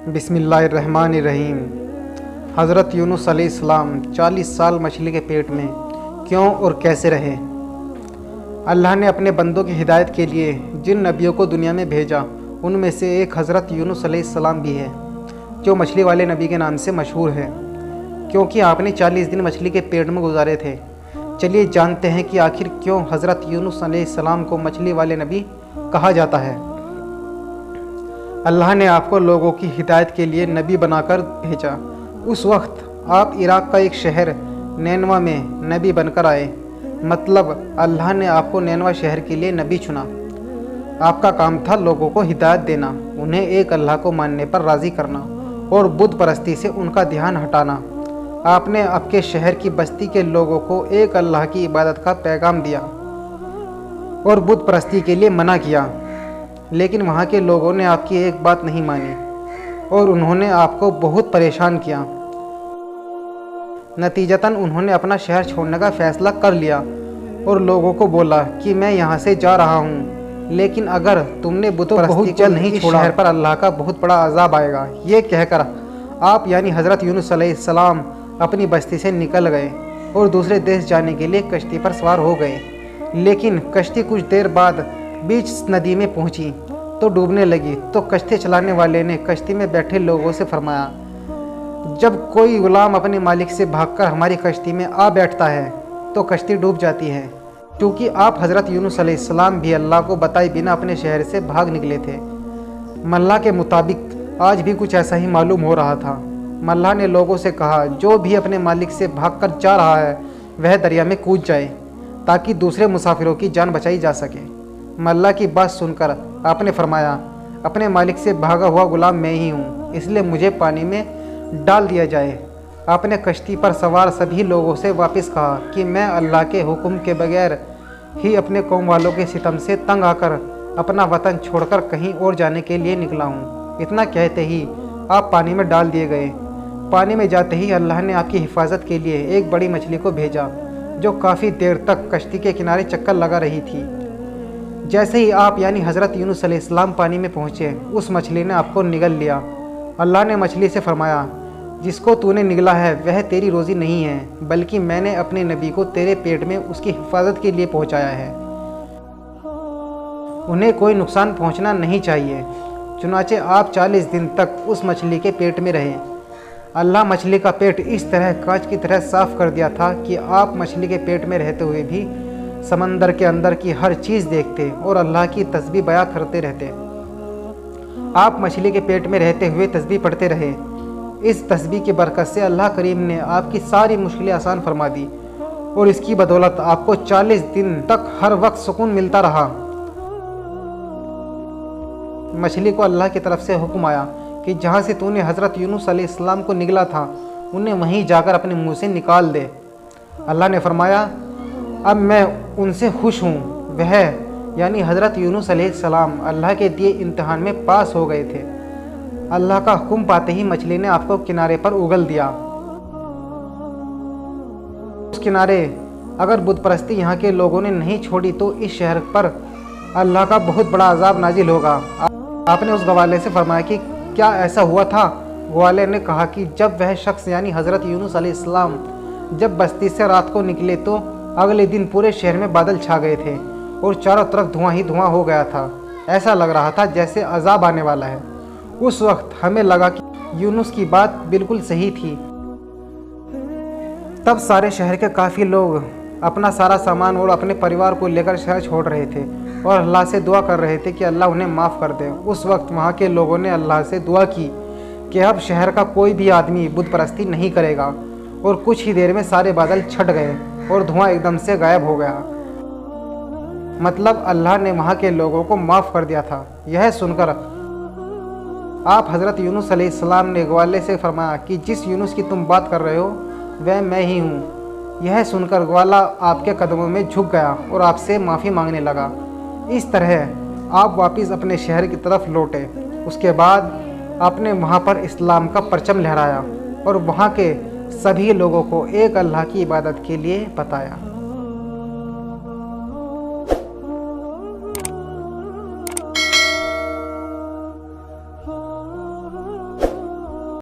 بسم اللہ الرحمن الرحیم۔ حضرت یونس علیہ السلام 40 سال مچھلی کے پیٹ میں کیوں اور کیسے رہے؟ اللہ نے اپنے بندوں کی ہدایت کے لیے جن نبیوں کو دنیا میں بھیجا ان میں سے ایک حضرت یونس علیہ السلام بھی ہے، جو مچھلی والے نبی کے نام سے مشہور ہے، کیونکہ آپ نے 40 دن مچھلی کے پیٹ میں گزارے تھے۔ چلیے جانتے ہیں کہ آخر کیوں حضرت یونس علیہ السلام کو مچھلی والے نبی کہا جاتا ہے۔ اللہ نے آپ کو لوگوں کی ہدایت کے لیے نبی بنا کر بھیجا۔ اس وقت آپ عراق کا ایک شہر نینوا میں نبی بن کر آئے، مطلب اللہ نے آپ کو نینوا شہر کے لیے نبی چنا۔ آپ کا کام تھا لوگوں کو ہدایت دینا، انہیں ایک اللہ کو ماننے پر راضی کرنا اور بت پرستی سے ان کا دھیان ہٹانا۔ آپ نے آپ کے شہر کی بستی کے لوگوں کو ایک اللہ کی عبادت کا پیغام دیا اور بت پرستی کے لیے منع کیا، لیکن وہاں کے لوگوں نے آپ کی ایک بات نہیں مانی اور انہوں نے آپ کو بہت پریشان کیا۔ نتیجتاً انہوں نے اپنا شہر چھوڑنے کا فیصلہ کر لیا اور لوگوں کو بولا کہ میں یہاں سے جا رہا ہوں، لیکن اگر تم نے بت پرستی کو نہیں چھوڑا شہر پر اللہ کا بہت بڑا عذاب آئے گا۔ یہ کہہ کر آپ یعنی حضرت یونس علیہ السلام اپنی بستی سے نکل گئے اور دوسرے دیش جانے کے لیے کشتی پر سوار ہو گئے، لیکن کشتی کچھ دیر بعد بیچ ندی میں پہنچی تو ڈوبنے لگی۔ تو کشتی چلانے والے نے کشتی میں بیٹھے لوگوں سے فرمایا، جب کوئی غلام اپنے مالک سے بھاگ کر ہماری کشتی میں آ بیٹھتا ہے تو کشتی ڈوب جاتی ہے۔ کیونکہ آپ حضرت یونس علیہ السلام بھی اللہ کو بتائے بنا اپنے شہر سے بھاگ نکلے تھے۔ ملا کے مطابق آج بھی کچھ ایسا ہی معلوم ہو رہا تھا۔ ملا نے لوگوں سے کہا، جو بھی اپنے مالک سے بھاگ کر جا رہا ہے وہ دریا میں کود جائے تاکہ دوسرے مسافروں کی جان بچائی جا سکے۔ ملا کی بات سن کر آپ نے فرمایا، اپنے مالک سے بھاگا ہوا غلام میں ہی ہوں، اس لیے مجھے پانی میں ڈال دیا جائے۔ آپ نے کشتی پر سوار سبھی لوگوں سے واپس کہا کہ میں اللہ کے حکم کے بغیر ہی اپنے قوم والوں کے ستم سے تنگ آ کر اپنا وطن چھوڑ کر کہیں اور جانے کے لیے نکلا ہوں۔ اتنا کہتے ہی آپ پانی میں ڈال دیے گئے۔ پانی میں جاتے ہی اللہ نے آپ کی حفاظت کے لیے ایک بڑی مچھلی کو بھیجا جو کافی دیر تک کشتی کے کنارے چکر لگا رہی تھی۔ جیسے ہی آپ یعنی حضرت یونس علیہ السلام پانی میں پہنچے، اس مچھلی نے آپ کو نگل لیا۔ اللہ نے مچھلی سے فرمایا، جس کو تو نے نگلا ہے وہ تیری روزی نہیں ہے، بلکہ میں نے اپنے نبی کو تیرے پیٹ میں اس کی حفاظت کے لیے پہنچایا ہے، انہیں کوئی نقصان پہنچنا نہیں چاہیے۔ چنانچہ آپ 40 دن تک اس مچھلی کے پیٹ میں رہے۔ اللہ مچھلی کا پیٹ اس طرح کانچ کی طرح صاف کر دیا تھا کہ آپ مچھلی کے پیٹ میں رہتے ہوئے بھی سمندر کے اندر کی ہر چیز دیکھتے اور اللہ کی تسبیح بیان کرتے رہتے۔ آپ مچھلی کے پیٹ میں رہتے ہوئے تسبیح پڑھتے رہے۔ اس تسبیح کی برکت سے اللہ کریم نے آپ کی ساری مشکلیں آسان فرما دی اور اس کی بدولت آپ کو 40 دن تک ہر وقت سکون ملتا رہا۔ مچھلی کو اللہ کی طرف سے حکم آیا کہ جہاں سے تو نے حضرت یونس علیہ السلام کو نگلا تھا انہیں وہیں جا کر اپنے منہ سے نکال دے۔ اللہ نے فرمایا، اب میں ان سے خوش ہوں۔ وہ یعنی حضرت یونس علیہ السلام اللہ کے دیے امتحان میں پاس ہو گئے تھے۔ اللہ کا حکم پاتے ہی مچھلی نے آپ کو کنارے پر اگل دیا۔ اس کنارے اگر بت پرستی یہاں کے لوگوں نے نہیں چھوڑی تو اس شہر پر اللہ کا بہت بڑا عذاب نازل ہوگا۔ آپ نے اس گوالے سے فرمایا کہ کیا ایسا ہوا تھا؟ گوالے نے کہا کہ جب وہ شخص یعنی حضرت یونس علیہ السلام جب بستی سے رات کو نکلے تو اگلے دن پورے شہر میں بادل چھا گئے تھے اور چاروں طرف دھواں ہی دھواں ہو گیا تھا۔ ایسا لگ رہا تھا جیسے عذاب آنے والا ہے۔ اس وقت ہمیں لگا کہ یونس کی بات بالکل صحیح تھی۔ تب سارے شہر کے کافی لوگ اپنا سارا سامان اور اپنے پریوار کو لے کر شہر چھوڑ رہے تھے اور اللہ سے دعا کر رہے تھے کہ اللہ انہیں معاف کر دے۔ اس وقت وہاں کے لوگوں نے اللہ سے دعا کی کہ اب شہر کا کوئی بھی آدمی بت پرستی نہیں کرے گا، اور کچھ ہی دیر میں سارے بادل چھٹ گئے اور دھواں ایک دم سے غائب ہو گیا۔ مطلب اللہ نے وہاں کے لوگوں کو معاف کر دیا تھا۔ یہ سن کر آپ حضرت یونس علیہ السلام نے گوالے سے فرمایا کہ جس یونس کی تم بات کر رہے ہو وہ میں ہی ہوں۔ یہ سن کر گوالا آپ کے قدموں میں جھک گیا اور آپ سے معافی مانگنے لگا۔ اس طرح آپ واپس اپنے شہر کی طرف لوٹے۔ اس کے بعد آپ نے وہاں پر اسلام کا پرچم لہرایا اور وہاں کے سبھی لوگوں کو ایک اللہ کی عبادت کے لیے بتایا۔